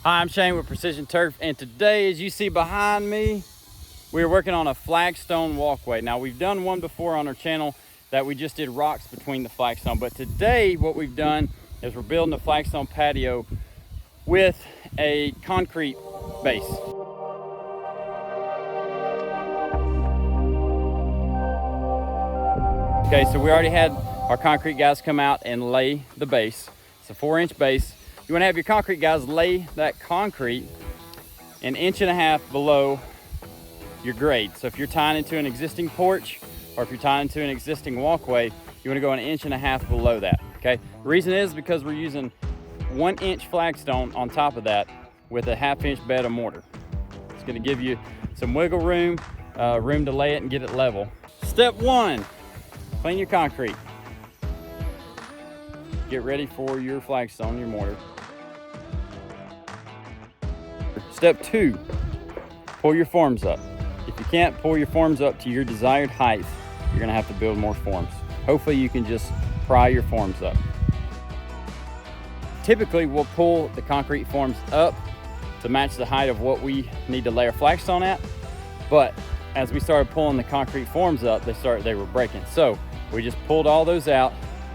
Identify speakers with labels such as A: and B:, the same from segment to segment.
A: Hi, I'm Shane with Precision Turf, and today, as you see behind me, we're working on a flagstone walkway. Now, we've done one before on our channel that we just did rocks between the flagstone, but today what we've done is we're building a flagstone patio with a concrete base. Okay, so we already had our concrete guys come out and lay the base. It's a 4-inch base. You want to have your concrete guys lay that concrete an 1.5 inches below your grade. So if you're tying into an existing porch or if you're tying into an existing walkway, you want to go 1.5 inches below that. Okay. The reason is because we're using 1-inch flagstone on top of that with a 1/2-inch bed of mortar. It's going to give you some wiggle room, room to lay it and get it level. Step 1, clean your concrete. Get ready for your flagstone, your mortar. Step 2, pull your forms up. If you can't pull your forms up to your desired height, you're gonna have to build more forms. Hopefully you can just pry your forms up. Typically we'll pull the concrete forms up to match the height of what we need to lay our flagstone at, but as we started pulling the concrete forms up, they were breaking. So we just pulled all those out,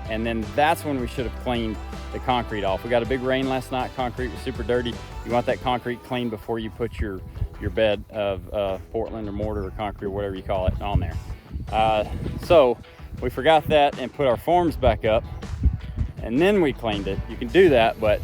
A: and then that's when we should have cleaned the concrete off. We got a big rain last night. Concrete was super dirty. You want that concrete clean before you put your bed of Portland or mortar or concrete or whatever you call it on there. So we forgot that and put our forms back up, and then we cleaned it. You can do that, but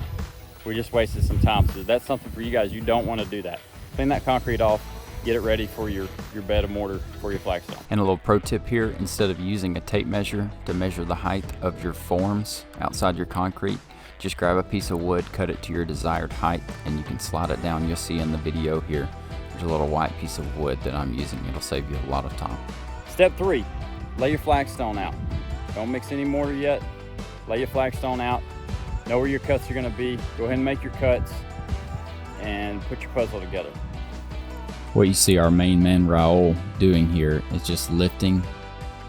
A: we just wasted some time. So that's something for you guys. You don't want to do that. Clean that concrete off. Get it ready for your bed of mortar for your flagstone.
B: And a little pro tip here, instead of using a tape measure to measure the height of your forms outside your concrete, just grab a piece of wood, cut it to your desired height, and you can slide it down. You'll see in the video here, there's a little white piece of wood that I'm using. It'll save you a lot of time.
A: Step 3, lay your flagstone out. Don't mix any mortar yet. Lay your flagstone out. Know where your cuts are gonna be. Go ahead and make your cuts and put your puzzle together.
B: What you see our main man Raul doing here is just lifting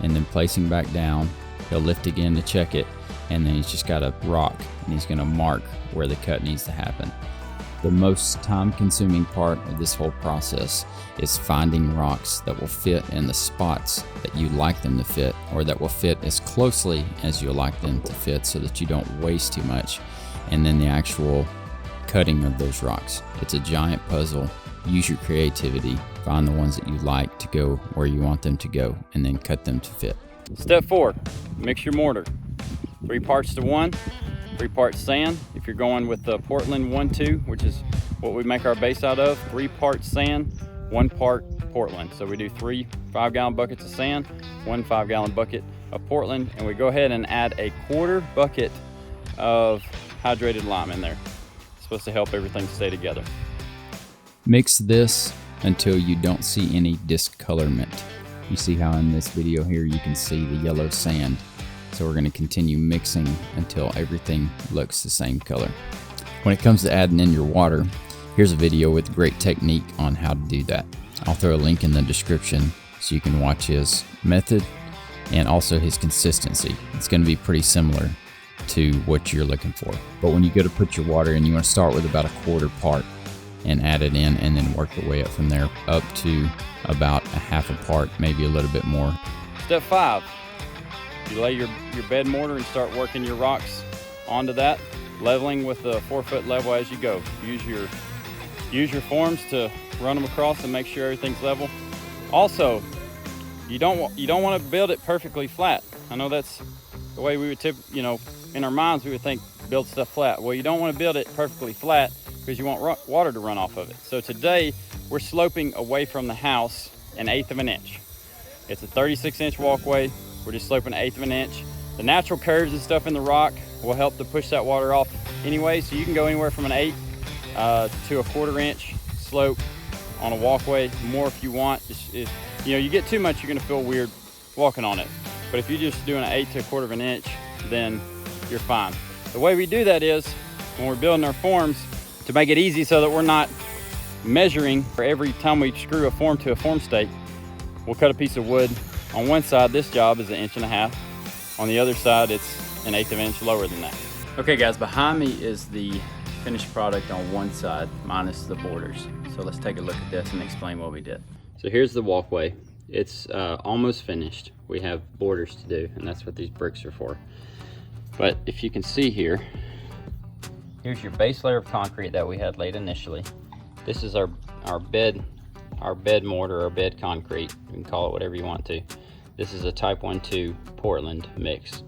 B: and then placing back down. He'll lift again to check it, and then he's just got a rock and he's going to mark where the cut needs to happen. The most time-consuming part of this whole process is finding rocks that will fit in the spots that you like them to fit, or that will fit as closely as you like them to fit so that you don't waste too much, and then the actual cutting of those rocks. It's a giant puzzle. Use your creativity, find the ones that you like to go where you want them to go, and then cut them to fit.
A: Step 4, mix your mortar. 3 parts to 1, 3 parts sand. If you're going with the Portland 1-2, which is what we make our base out of, 3 parts sand, 1 part Portland. So we do 3 5-gallon buckets of sand, 1 5-gallon bucket of Portland, and we go ahead and add a 1/4 bucket of hydrated lime in there. It's supposed to help everything stay together.
B: Mix this until you don't see any discolorment. You see how in this video here you can see the yellow sand. So we're going to continue mixing until everything looks the same color. When it comes to adding in your water, here's a video with great technique on how to do that. I'll throw a link in the description so you can watch his method and also his consistency. It's going to be pretty similar to what you're looking for. But when you go to put your water in, you want to start with about a 1/4 part and add it in, and then work your way up from there up to about a 1/2 part, maybe a little bit more.
A: Step 5, you lay your bed mortar and start working your rocks onto that, leveling with the 4-foot level as you go. Use your forms to run them across and make sure everything's level. Also, you don't want to build it perfectly flat. I know that's the way we would in our minds we would think build stuff flat. Well, you don't want to build it perfectly flat because you want water to run off of it. So today we're sloping away from the house 1/8 of an inch. It's a 36-inch walkway. We're just sloping 1/8 of an inch. The natural curves and stuff in the rock will help to push that water off anyway. So you can go anywhere from 1/8 to a 1/4 inch slope on a walkway. More if you want. You get too much, you're gonna feel weird walking on it. But if you're just doing 1/8 to a 1/4 of an inch, then you're fine. The way we do that is when we're building our forms, to make it easy so that we're not measuring for every time we screw a form to a form stake, we'll cut a piece of wood. On one side, this job is 1.5 inches. On the other side, it's 1/8 of an inch lower than that. Okay guys, behind me is the finished product on one side, minus the borders. So let's take a look at this and explain what we did. So here's the walkway. It's almost finished. We have borders to do, and that's what these bricks are for. But if you can see here, here's your base layer of concrete that we had laid initially. This is our bed mortar, or bed concrete. You can call it whatever you want to. This is a type 1-2 Portland mix.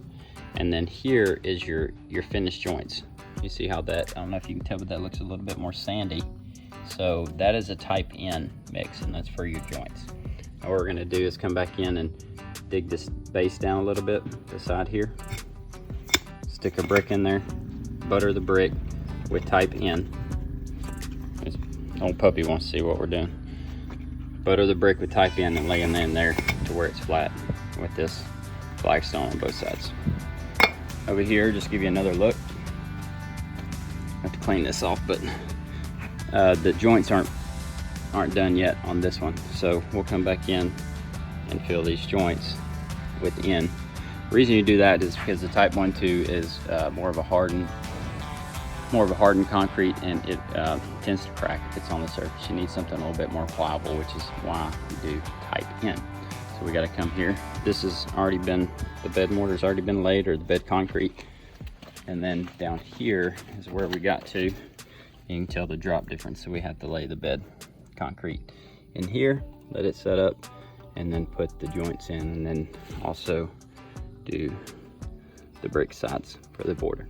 A: And then here is your finished joints. You see how that, I don't know if you can tell, but that looks a little bit more sandy. So that is a type N mix, and that's for your joints. Now what we're gonna do is come back in and dig this base down a little bit, the side here. Stick a brick in there, butter the brick with type N. This old puppy wants to see what we're doing. Butter the brick with type N and lay it in there to where it's flat with this flagstone on both sides. Over here, just give you another look. I have to clean this off, but the joints aren't done yet on this one. So we'll come back in and fill these joints with N. The reason you do that is because the type 1-2 is more of a hardened concrete, and it tends to crack if it's on the surface. You need something a little bit more pliable, which is why you do type N. So we got to come here. This has already been, the bed mortar's already been laid, or the bed concrete. And then down here is where we got to. You can tell the drop difference, so we have to lay the bed concrete in here, let it set up, and then put the joints in, and then also do the brick sides for the border.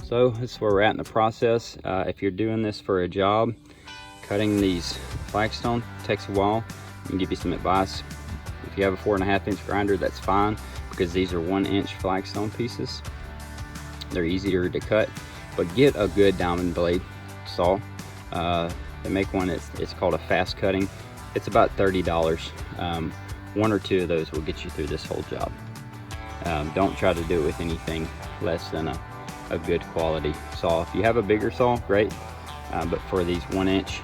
A: So this is where we're at in the process. If you're doing this for a job, cutting these flagstone takes a while. I can give you some advice. If you have a 4.5-inch grinder, that's fine, because these are 1-inch flagstone pieces. They're easier to cut, but get a good diamond blade saw. They make one, it's called a fast cutting. It's about $30. One or two of those will get you through this whole job. Don't try to do it with anything less than a good quality saw. If you have a bigger saw, great, but for these 1-inch,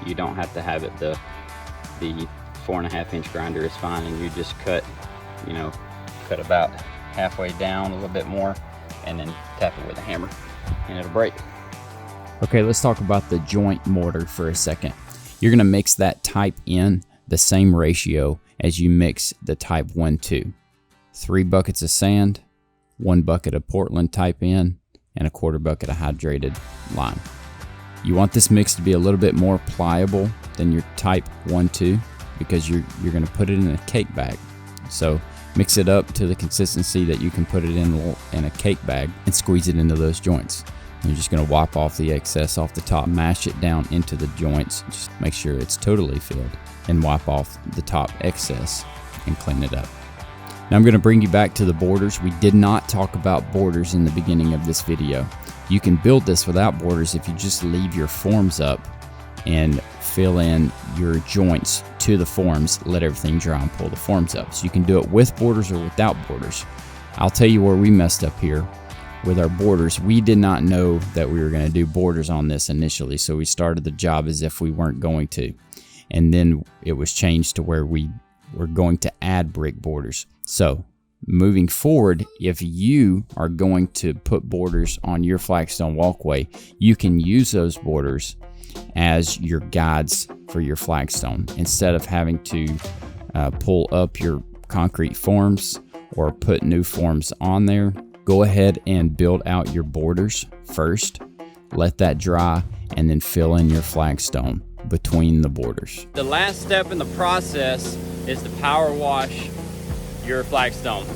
A: you don't have to have it. The 4.5-inch grinder is fine, and you just cut about halfway down, a little bit more, and then tap it with a hammer and it'll break.
B: Okay, let's talk about the joint mortar for a second. You're gonna mix that type N the same ratio as you mix the type 1-2. 3 buckets of sand, 1 bucket of Portland type N, and a 1/4 bucket of hydrated lime. You want this mix to be a little bit more pliable than your type 1-2, because you're gonna put it in a cake bag. So mix it up to the consistency that you can put it in a cake bag and squeeze it into those joints. And you're just gonna wipe off the excess off the top, mash it down into the joints, just make sure it's totally filled, and wipe off the top excess and clean it up. Now I'm gonna bring you back to the borders. We did not talk about borders in the beginning of this video. You can build this without borders if you just leave your forms up and fill in your joints to the forms, let everything dry, and pull the forms up. So you can do it with borders or without borders. I'll tell you where we messed up here with our borders. We did not know that we were going to do borders on this initially, so we started the job as if we weren't going to. And then it was changed to where we were going to add brick borders. So moving forward, if you are going to put borders on your flagstone walkway, you can use those borders as your guides for your flagstone, instead of having to pull up your concrete forms or put new forms on there. Go ahead and build out your borders first, let that dry, and then fill in your flagstone between the borders.
A: The last step in the process is to power wash your flagstone.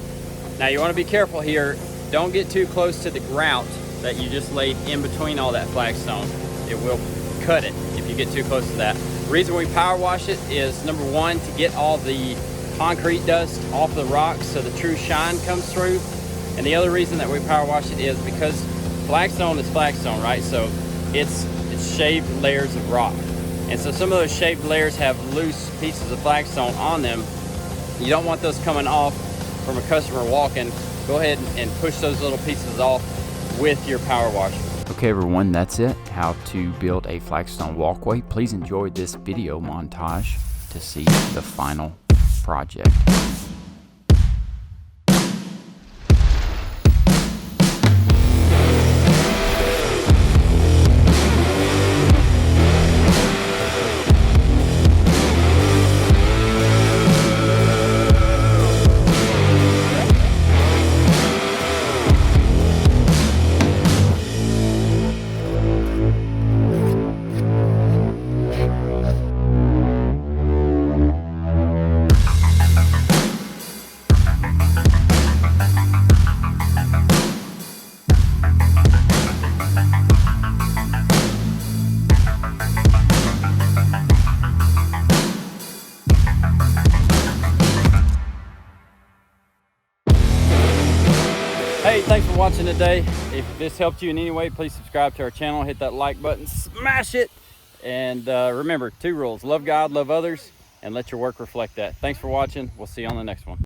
A: Now you want to be careful here. Don't get too close to the grout that you just laid in between all that flagstone. It will cut it if you get too close to that. The reason we power wash it is, number one, to get all the concrete dust off the rocks so the true shine comes through. And the other reason that we power wash it is because flagstone is flagstone, right? So it's shaved layers of rock. And so some of those shaved layers have loose pieces of flagstone on them. You don't want those coming off from a customer walking. Go ahead and push those little pieces off with your power washer.
B: Okay everyone, that's it. How to build a flagstone walkway. Please enjoy this video montage to see the final project.
A: Hey, thanks for watching today. If this helped you in any way, please subscribe to our channel, hit that like button, smash it. And remember, 2 rules: love God, love others, and let your work reflect that. Thanks for watching. We'll see you on the next one.